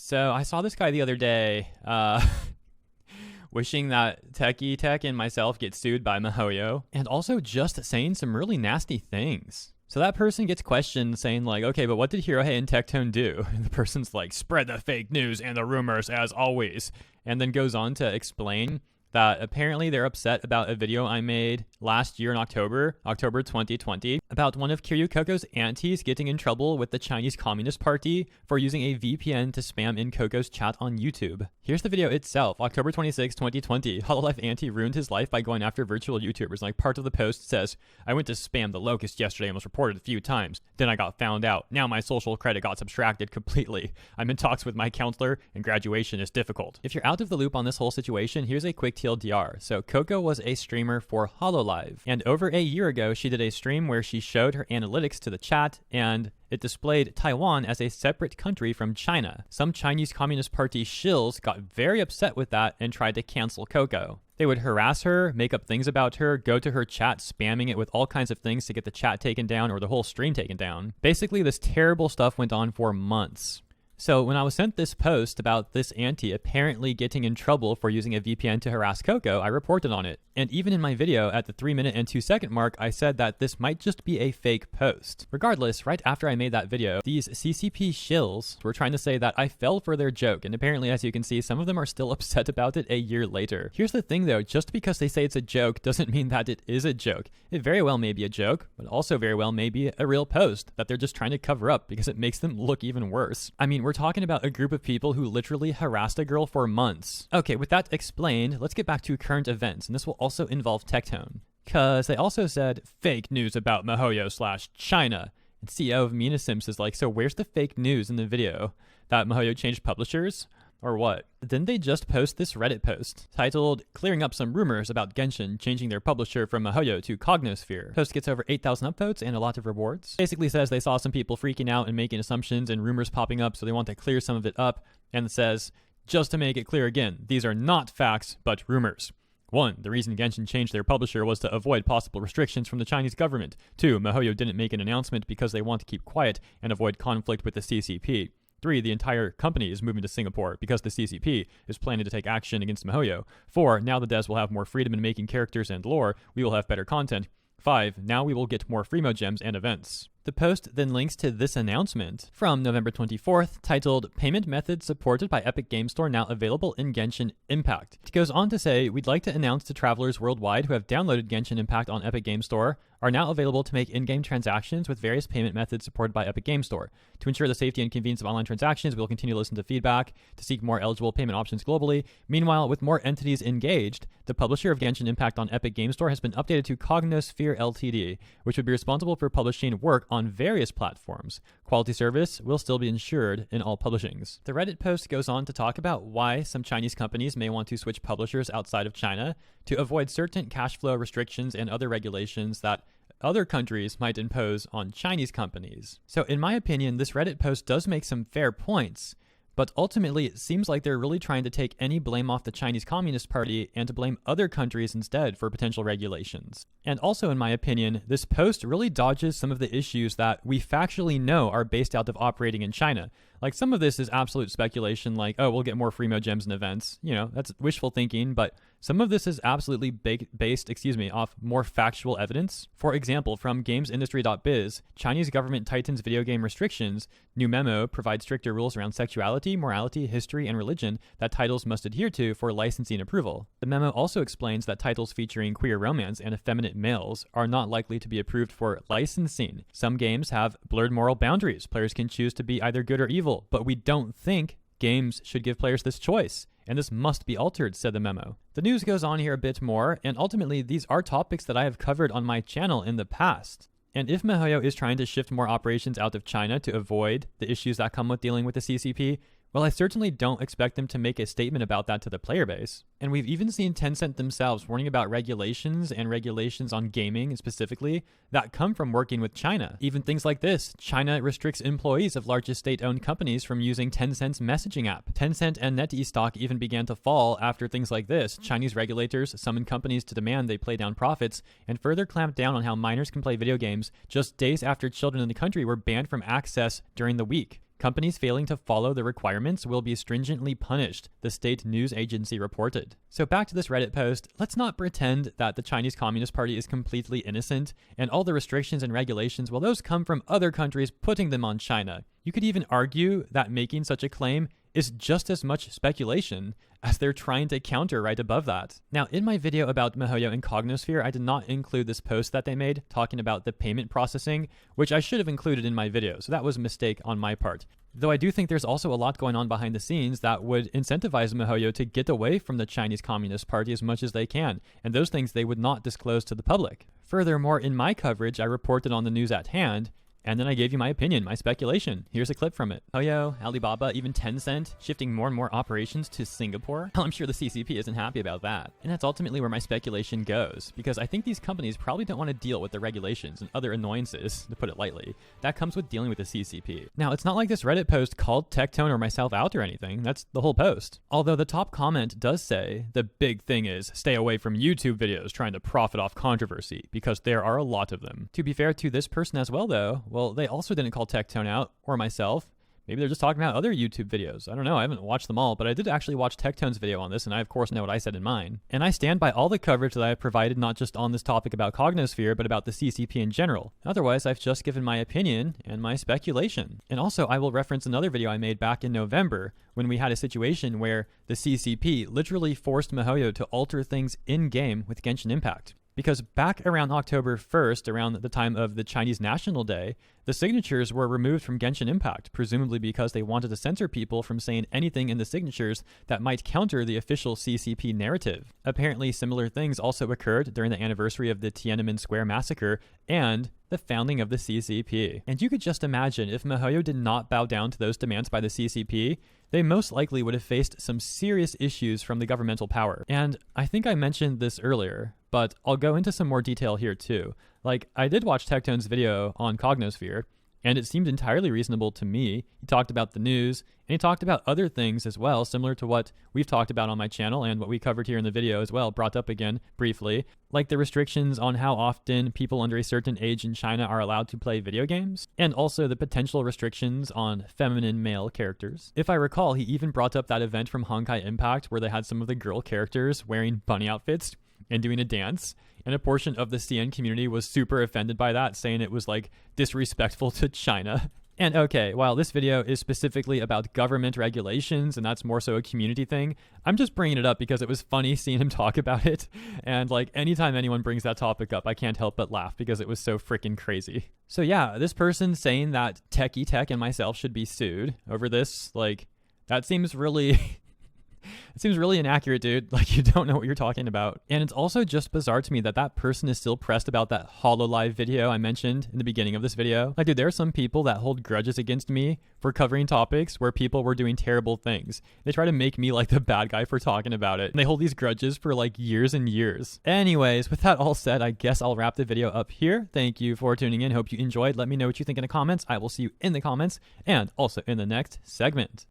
So I saw this guy the other day wishing that Tech and myself get sued by miHoYo, and also just saying some really nasty things. So that person gets questioned saying like, okay, but what did HeroHei and Tectone do? And the person's like, spread the fake news and the rumors as always. And then goes on to explain that apparently they're upset about a video I made last year in October 2020, about one of Kiryu Coco's aunties getting in trouble with the Chinese Communist Party for using a VPN to spam in Coco's chat on YouTube. Here's the video itself. October 26, 2020. Hololive auntie ruined his life by going after virtual YouTubers. Like, part of the post says, I went to spam the locust yesterday and was reported a few times. Then I got found out. Now my social credit got subtracted completely. I'm in talks with my counselor and graduation is difficult. If you're out of the loop on this whole situation, here's a quick TLDR. So Coco was a streamer for Hololive. And over a year ago, she did a stream where she showed her analytics to the chat and it displayed Taiwan as a separate country from China. Some Chinese Communist Party shills got very upset with that and tried to cancel Coco. They would harass her, make up things about her, go to her chat spamming it with all kinds of things to get the chat taken down or the whole stream taken down. Basically, this terrible stuff went on for months. So when I was sent this post about this auntie apparently getting in trouble for using a VPN to harass Coco, I reported on it. And even in my video at the 3-minute and 2-second mark, I said that this might just be a fake post. Regardless, right after I made that video, these CCP shills were trying to say that I fell for their joke. And apparently, as you can see, some of them are still upset about it a year later. Here's the thing though, just because they say it's a joke doesn't mean that it is a joke. It very well may be a joke, but also very well may be a real post that they're just trying to cover up because it makes them look even worse. I mean, we're talking about a group of people who literally harassed a girl for months. Okay, with that explained, let's get back to current events, and this will also involve Tectone. Because they also said fake news about miHoYo/China. And CEO of Mina Sims is like, so where's the fake news in the video? That miHoYo changed publishers? Or what? Didn't they just post this Reddit post titled, clearing up some rumors about Genshin changing their publisher from miHoYo to Cognosphere? Post gets over 8,000 upvotes and a lot of rewards. Basically says they saw some people freaking out and making assumptions and rumors popping up, so they want to clear some of it up. And it says, just to make it clear again, these are not facts, but rumors. 1. The reason Genshin changed their publisher was to avoid possible restrictions from the Chinese government. 2. miHoYo didn't make an announcement because they want to keep quiet and avoid conflict with the CCP. 3. The entire company is moving to Singapore because the CCP is planning to take action against miHoYo. 4. Now the devs will have more freedom in making characters and lore. We will have better content. 5. Now we will get more Freemo gems and events. The post then links to this announcement from November 24th titled, Payment Methods Supported by Epic Game Store Now Available in Genshin Impact. It goes on to say, we'd like to announce to travelers worldwide who have downloaded Genshin Impact on Epic Game Store are now available to make in-game transactions with various payment methods supported by Epic Game Store. To ensure the safety and convenience of online transactions, we will continue to listen to feedback to seek more eligible payment options globally. Meanwhile, with more entities engaged, the publisher of Genshin Impact on Epic Game Store has been updated to Cognosphere Ltd, which would be responsible for publishing work on various platforms. Quality service will still be ensured in all publishings. The Reddit post goes on to talk about why some Chinese companies may want to switch publishers outside of China to avoid certain cash flow restrictions and other regulations that other countries might impose on Chinese companies. So in my opinion, this Reddit post does make some fair points, but ultimately it seems like they're really trying to take any blame off the Chinese Communist Party and to blame other countries instead for potential regulations. And also in my opinion, this post really dodges some of the issues that we factually know are based out of operating in China. Like, some of this is absolute speculation, like, oh, we'll get more Freemo gems and events. You know, that's wishful thinking, but some of this is absolutely based off more factual evidence. For example, from gamesindustry.biz, Chinese government tightens video game restrictions. New memo provides stricter rules around sexuality, morality, history, and religion that titles must adhere to for licensing approval. The memo also explains that titles featuring queer romance and effeminate males are not likely to be approved for licensing. Some games have blurred moral boundaries. Players can choose to be either good or evil, but we don't think games should give players this choice, and this must be altered, said the memo. The news goes on here a bit more, and ultimately these are topics that I have covered on my channel in the past. And if miHoYo is trying to shift more operations out of China to avoid the issues that come with dealing with the CCP, well, I certainly don't expect them to make a statement about that to the player base. And we've even seen Tencent themselves warning about regulations and regulations on gaming specifically that come from working with China. Even things like this: China restricts employees of largest state-owned companies from using Tencent's messaging app. Tencent and NetEase stock even began to fall after things like this. Chinese regulators summoned companies to demand they play down profits and further clamped down on how minors can play video games just days after children in the country were banned from access during the week. Companies failing to follow the requirements will be stringently punished, the state news agency reported. So back to this Reddit post, let's not pretend that the Chinese Communist Party is completely innocent, and all the restrictions and regulations, well, those come from other countries putting them on China. You could even argue that making such a claim is just as much speculation as they're trying to counter right above that. Now, in my video about miHoYo and Cognosphere, I did not include this post that they made talking about the payment processing, which I should have included in my video, so that was a mistake on my part. Though I do think there's also a lot going on behind the scenes that would incentivize miHoYo to get away from the Chinese Communist Party as much as they can, and those things they would not disclose to the public. Furthermore, in my coverage, I reported on the news at hand, and then I gave you my opinion, my speculation. Here's a clip from it. miHoYo, Alibaba, even Tencent, shifting more and more operations to Singapore. I'm sure the CCP isn't happy about that. And that's ultimately where my speculation goes, because I think these companies probably don't want to deal with the regulations and other annoyances, to put it lightly, that comes with dealing with the CCP. Now, it's not like this Reddit post called Tectone or myself out or anything. That's the whole post. Although the top comment does say, the big thing is stay away from YouTube videos trying to profit off controversy, because there are a lot of them. To be fair to this person as well, though, well, they also didn't call Tectone out, or myself. Maybe they're just talking about other YouTube videos. I don't know, I haven't watched them all, but I did actually watch Tectone's video on this, and I of course know what I said in mine. And I stand by all the coverage that I have provided, not just on this topic about Cognosphere, but about the CCP in general. Otherwise, I've just given my opinion and my speculation. And also, I will reference another video I made back in November, when we had a situation where the CCP literally forced miHoYo to alter things in-game with Genshin Impact. Because back around October 1st, around the time of the Chinese National Day, the signatures were removed from Genshin Impact, presumably because they wanted to censor people from saying anything in the signatures that might counter the official CCP narrative. Apparently, similar things also occurred during the anniversary of the Tiananmen Square massacre and the founding of the CCP. And you could just imagine if miHoYo did not bow down to those demands by the CCP, they most likely would have faced some serious issues from the governmental power. And I think I mentioned this earlier, but I'll go into some more detail here too. Like, I did watch Tectone's video on Cognosphere, and it seemed entirely reasonable to me. He talked about the news, and he talked about other things as well, similar to what we've talked about on my channel and what we covered here in the video as well, brought up again briefly, like the restrictions on how often people under a certain age in China are allowed to play video games, and also the potential restrictions on feminine male characters. If I recall, he even brought up that event from Honkai Impact where they had some of the girl characters wearing bunny outfits and doing a dance, and a portion of the CN community was super offended by that, saying it was like disrespectful to China. And okay, while this video is specifically about government regulations and that's more so a community thing, I'm just bringing it up because it was funny seeing him talk about it. And like anytime anyone brings that topic up, I can't help but laugh because it was so freaking crazy. So yeah, this person saying that Techie Tech and myself should be sued over this, like, that seems really... It seems really inaccurate, dude. Like, you don't know what you're talking about. And it's also just bizarre to me that that person is still pressed about that HoloLive video I mentioned in the beginning of this video. Like, dude, there are some people that hold grudges against me for covering topics where people were doing terrible things. They try to make me like the bad guy for talking about it. And they hold these grudges for like years and years. Anyways, with that all said, I guess I'll wrap the video up here. Thank you for tuning in. Hope you enjoyed. Let me know what you think in the comments. I will see you in the comments and also in the next segment.